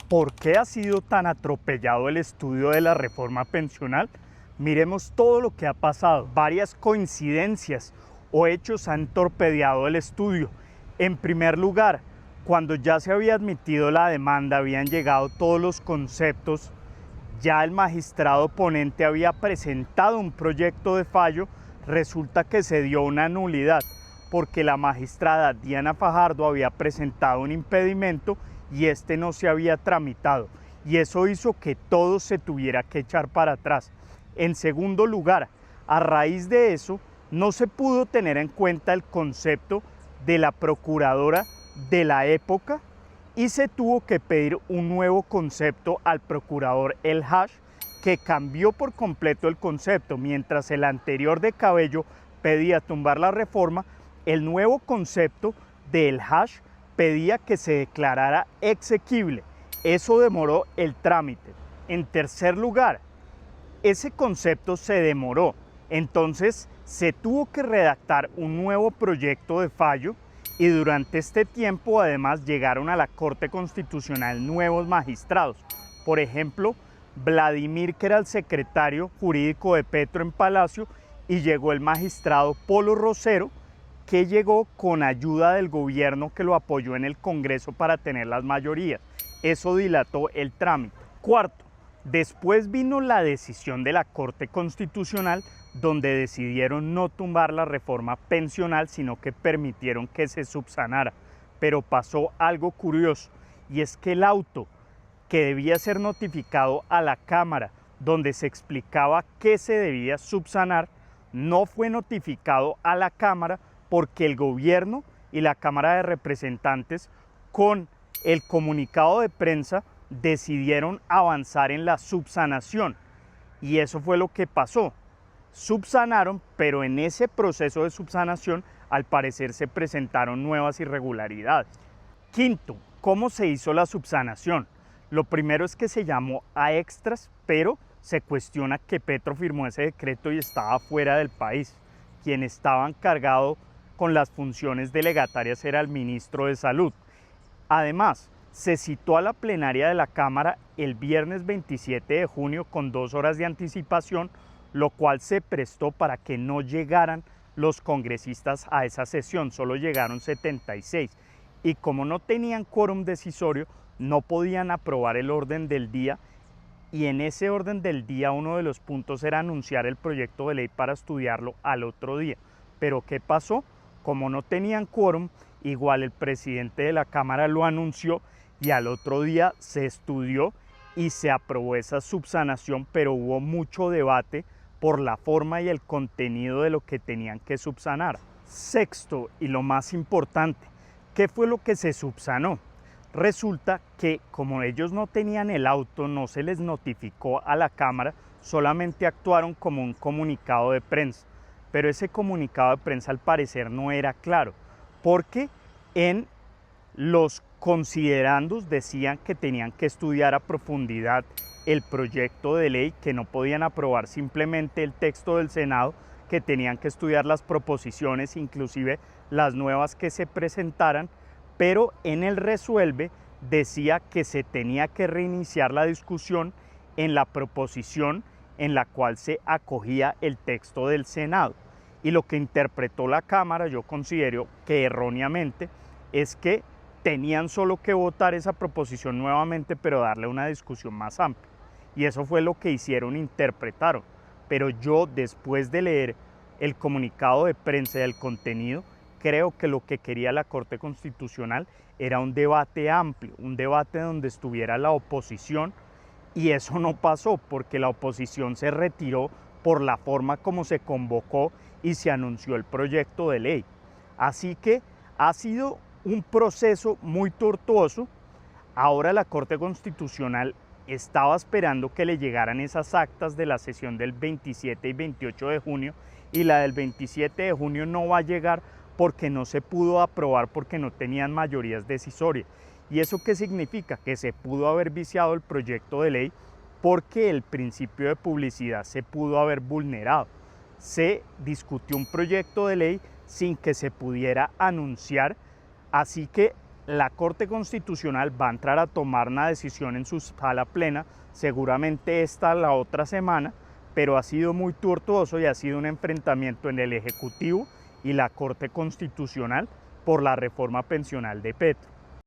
¿Por qué ha sido tan atropellado el estudio de la reforma pensional? Miremos todo lo que ha pasado. Varias coincidencias o hechos han torpedeado el estudio. En primer lugar, cuando ya se había admitido la demanda, habían llegado todos los conceptos, ya el magistrado ponente había presentado un proyecto de fallo, resulta que se dio una nulidad porque la magistrada Diana Fajardo había presentado un impedimento y este no se había tramitado, y eso hizo que todo se tuviera que echar para atrás. En segundo lugar, a raíz de eso, no se pudo tener en cuenta el concepto de la procuradora de la época y se tuvo que pedir un nuevo concepto al procurador El Hash, que cambió por completo el concepto. Mientras el anterior de Cabello pedía tumbar la reforma, el nuevo concepto del Hash pedía que se declarara exequible. Eso demoró el trámite. En tercer lugar, ese concepto se demoró, entonces se tuvo que redactar un nuevo proyecto de fallo y durante este tiempo además llegaron a la Corte Constitucional nuevos magistrados. Por ejemplo, Vladimir, que era el secretario jurídico de Petro en Palacio, y llegó el magistrado Polo Rosero, que llegó con ayuda del gobierno que lo apoyó en el Congreso para tener las mayorías. Eso dilató el trámite. Cuarto, después vino la decisión de la Corte Constitucional, donde decidieron no tumbar la reforma pensional, sino que permitieron que se subsanara. Pero pasó algo curioso, y es que el auto que debía ser notificado a la Cámara, donde se explicaba qué se debía subsanar, no fue notificado a la Cámara porque el gobierno y la Cámara de Representantes, con el comunicado de prensa, decidieron avanzar en la subsanación. Y eso fue lo que pasó. Subsanaron, pero en ese proceso de subsanación, al parecer se presentaron nuevas irregularidades. Quinto, ¿cómo se hizo la subsanación? Lo primero es que se llamó a extras, pero se cuestiona que Petro firmó ese decreto y estaba fuera del país. Quien estaba encargado con las funciones delegatarias era el ministro de Salud. Además, se citó a la plenaria de la Cámara el viernes 27 de junio con 2 horas de anticipación, lo cual se prestó para que no llegaran los congresistas a esa sesión, solo llegaron 76. Y como no tenían quórum decisorio, no podían aprobar el orden del día, y en ese orden del día uno de los puntos era anunciar el proyecto de ley para estudiarlo al otro día. Pero ¿qué pasó? Como no tenían quórum, igual el presidente de la Cámara lo anunció y al otro día se estudió y se aprobó esa subsanación, pero hubo mucho debate por la forma y el contenido de lo que tenían que subsanar. Sexto, y lo más importante, ¿qué fue lo que se subsanó? Resulta que como ellos no tenían el auto, no se les notificó a la Cámara, solamente actuaron como un comunicado de prensa. Pero ese comunicado de prensa al parecer no era claro, porque en los considerandos decían que tenían que estudiar a profundidad el proyecto de ley, que no podían aprobar simplemente el texto del Senado, que tenían que estudiar las proposiciones, inclusive las nuevas que se presentaran, pero en el resuelve decía que se tenía que reiniciar la discusión en la proposición en la cual se acogía el texto del Senado. Y lo que interpretó la Cámara, yo considero que erróneamente, es que tenían solo que votar esa proposición nuevamente, pero darle una discusión más amplia. Y eso fue lo que hicieron, interpretaron. Pero yo, después de leer el comunicado de prensa y el contenido, creo que lo que quería la Corte Constitucional era un debate amplio, un debate donde estuviera la oposición, y eso no pasó porque la oposición se retiró por la forma como se convocó y se anunció el proyecto de ley. Así que ha sido un proceso muy tortuoso. Ahora la Corte Constitucional estaba esperando que le llegaran esas actas de la sesión del 27 y 28 de junio, y la del 27 de junio no va a llegar porque no se pudo aprobar, porque no tenían mayorías decisorias. ¿Y eso qué significa? Que se pudo haber viciado el proyecto de ley porque el principio de publicidad se pudo haber vulnerado. Se discutió un proyecto de ley sin que se pudiera anunciar, así que La Corte Constitucional va a entrar a tomar una decisión en su sala plena, seguramente esta la otra semana, pero ha sido muy tortuoso y ha sido un enfrentamiento en el Ejecutivo y la Corte Constitucional por la reforma pensional de Petro.